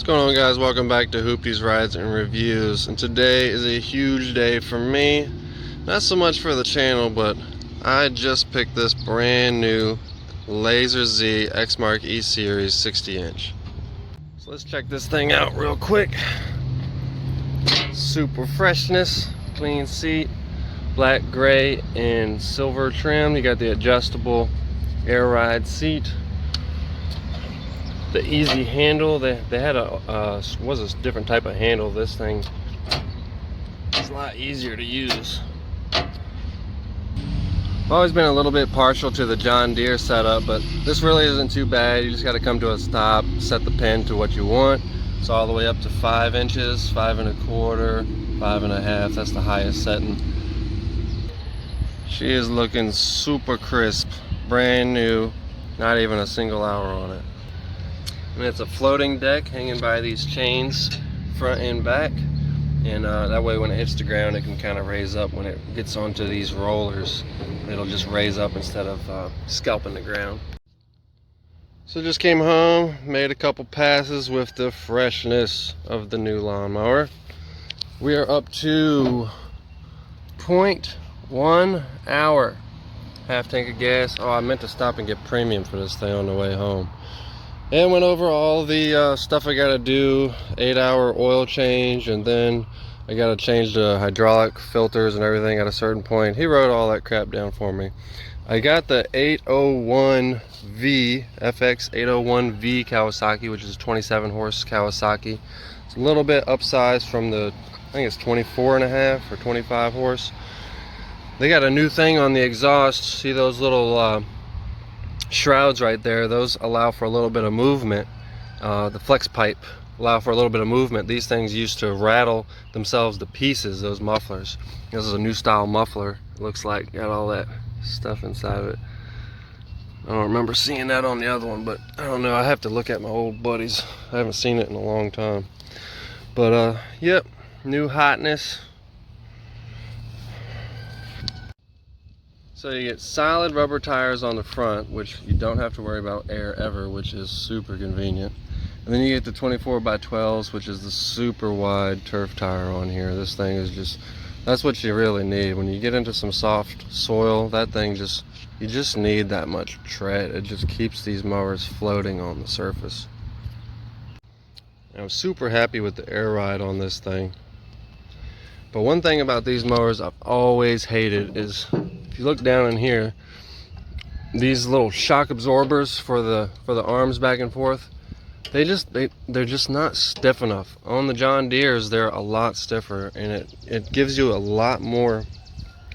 What's going on, guys? Welcome back to Hoopty's Rides and Reviews, and today is a huge day for me. Not so much for the channel, but I just picked this brand new Lazer Z Exmark E-Series 60-inch. So let's check this thing out real quick. Super freshness, clean seat, black, gray, and silver trim. You got the adjustable air ride seat. The easy handle, they had was a different type of handle. This thing is a lot easier to use. I've always been a little bit partial to the John Deere setup, but this really isn't too bad. You just got to come to a stop, set the pin to what you want. It's all the way up to 5 inches, 5 1/4, 5 1/2. That's the highest setting. She is looking super crisp, brand new, not even a single hour on it. And it's a floating deck hanging by these chains front and back, and that way when it hits the ground it can kind of raise up. When it gets onto these rollers, it'll just raise up instead of scalping the ground. So just came home, made a couple passes with the freshness of the new lawnmower. We are up to 0.1 hour. Half tank of gas. Oh, I meant to stop and get premium for this thing on the way home. And went over all the stuff I gotta do, 8-hour oil change, and then I gotta change the hydraulic filters and everything at a certain point. He wrote all that crap down for me. I got the 801V, FX 801V Kawasaki, which is a 27 horse Kawasaki. It's a little bit upsized from the, I think it's 24.5 or 25 horse. They got a new thing on the exhaust. See those little shrouds right there? Those allow for a little bit of movement. The flex pipe allow for a little bit of movement. These things used to rattle themselves to pieces, those mufflers. This is a new style muffler. It looks like got all that stuff inside of it. I don't remember seeing that on the other one, but I don't know. I have to look at my old buddies. I haven't seen it in a long time. But yep, new hotness. So you get solid rubber tires on the front, which you don't have to worry about air ever, which is super convenient. And then you get the 24x12s, which is the super wide turf tire on here. This thing is just, that's what you really need. When you get into some soft soil, that thing just, you just need that much tread. It just keeps these mowers floating on the surface. I was super happy with the air ride on this thing. But one thing about these mowers I've always hated is, if you look down in here, these little shock absorbers for the arms back and forth, they're just not stiff enough. On the John Deeres, they're a lot stiffer, and it gives you a lot more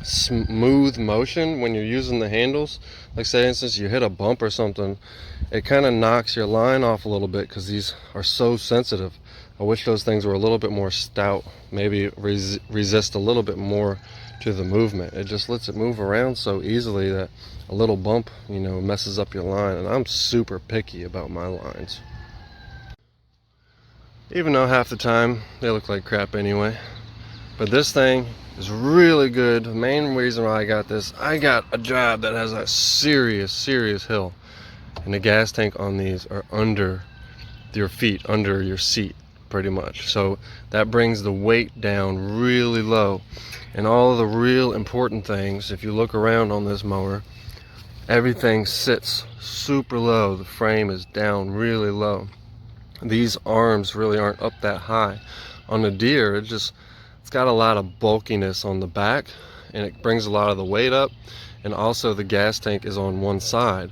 smooth motion when you're using the handles. Like, say, for instance, you hit a bump or something, it kind of knocks your line off a little bit because these are so sensitive. I wish those things were a little bit more stout, maybe resist a little bit more to the movement. It just lets it move around so easily that a little bump, you know, messes up your line. And I'm super picky about my lines, even though half the time they look like crap anyway. But this thing is really good. The main reason why I got this, I got a job that has a serious hill, and the gas tank on these are under your feet, under your seat pretty much. So that brings the weight down really low. And all of the real important things, if you look around on this mower, everything sits super low. The frame is down really low. These arms really aren't up that high. On the Deere, it's got a lot of bulkiness on the back, and it brings a lot of the weight up. And also the gas tank is on one side.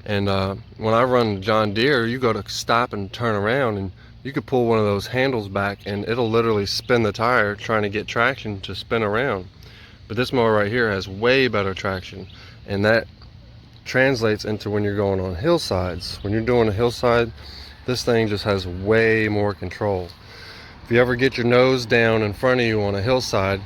And when I run John Deere, you go to stop and turn around, and you could pull one of those handles back and it'll literally spin the tire trying to get traction to spin around. But this mower right here has way better traction, and that translates into when you're going on hillsides. When you're doing a hillside, this thing just has way more control. If you ever get your nose down in front of you on a hillside,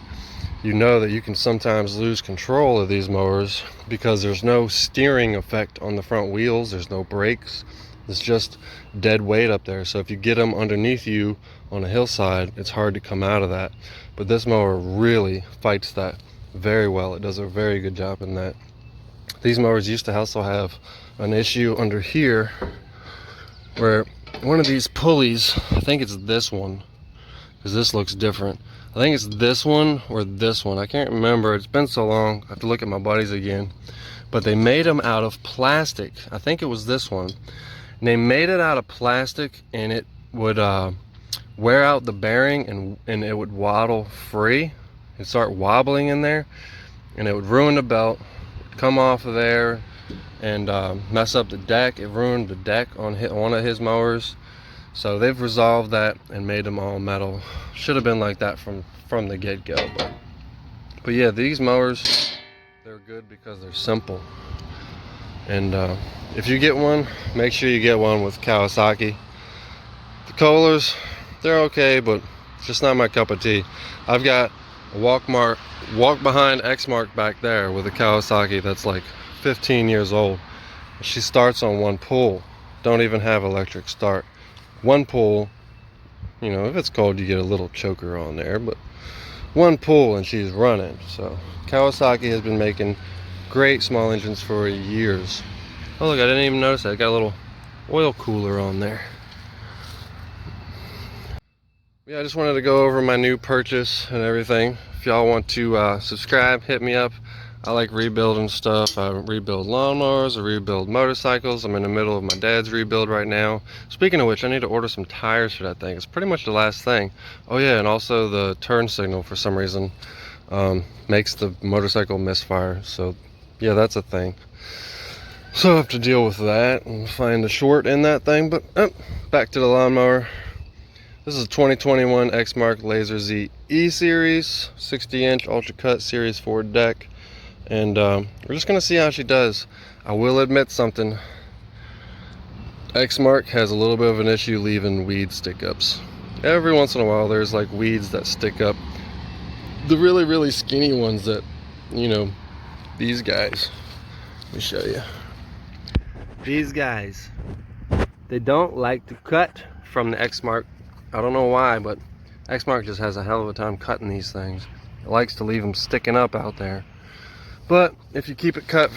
you know that you can sometimes lose control of these mowers because there's no steering effect on the front wheels, there's no brakes. It's just dead weight up there. So if you get them underneath you on a hillside, it's hard to come out of that. But this mower really fights that very well. It does a very good job in that. These mowers used to also have an issue under here where one of these pulleys, I think it's this one, because this looks different. I think it's this one or this one. I can't remember. It's been so long. I have to look at my buddies again. But they made them out of plastic. I think it was this one. And they made it out of plastic, and it would wear out the bearing, and it would waddle free. It'd start wobbling in there, and it would ruin the belt, come off of there, and mess up the deck. It ruined the deck on one of his mowers. So they've resolved that and made them all metal. Should have been like that from the get-go, but yeah, these mowers, they're good because they're simple. And if you get one, make sure you get one with Kawasaki. The Kohlers, they're okay, but it's just not my cup of tea. I've got a walk behind Exmark back there with a Kawasaki that's like 15 years old. She starts on one pull. Don't even have electric start. One pull, you know, if it's cold you get a little choker on there, but one pull and she's running. So Kawasaki has been making great small engines for years. Oh look, I didn't even notice that. It got a little oil cooler on there. Yeah, I just wanted to go over my new purchase and everything. If y'all want to subscribe, hit me up. I like rebuilding stuff. I rebuild lawnmowers, I rebuild motorcycles. I'm in the middle of my dad's rebuild right now. Speaking of which, I need to order some tires for that thing. It's pretty much the last thing. Oh yeah, and also the turn signal for some reason makes the motorcycle misfire. So yeah, that's a thing. So I have to deal with that and find the short in that thing. But back to the lawnmower. This is a 2021 Exmark Lazer Z E-Series, 60-inch Ultra Cut Series 4 deck. And we're just going to see how she does. I will admit something. Exmark has a little bit of an issue leaving weed stick-ups. Every once in a while there's like weeds that stick up. The really, really skinny ones that, you know, these guys. Let me show you. These guys, they don't like to cut from the Exmark. I don't know why, but Exmark just has a hell of a time cutting these things. It likes to leave them sticking up out there. But if you keep it cut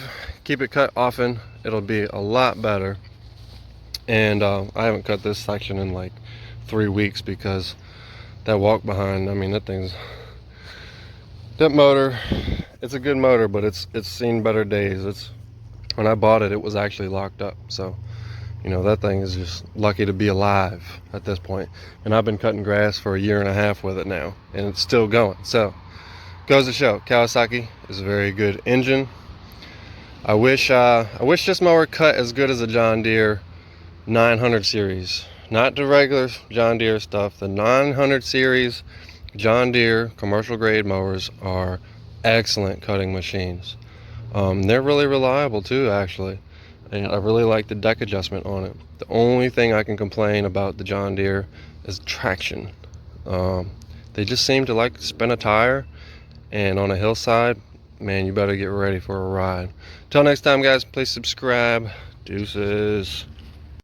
often, it'll be a lot better. And I haven't cut this section in like 3 weeks because that walk behind, I mean, that motor, it's a good motor, but it's seen better days. When I bought it, it was actually locked up. So, you know, that thing is just lucky to be alive at this point. And I've been cutting grass for 1.5 years with it now, and it's still going. So goes to show, Kawasaki is a very good engine. I wish this mower cut as good as a John Deere 900 series, not the regular John Deere stuff. The 900 series John Deere commercial grade mowers are excellent cutting machines. They're really reliable too, actually, and I really like the deck adjustment on it. The only thing I can complain about the John Deere is traction. They just seem to like to spin a tire. And on a hillside, man, you better get ready for a ride. Till next time, guys, please subscribe. Deuces.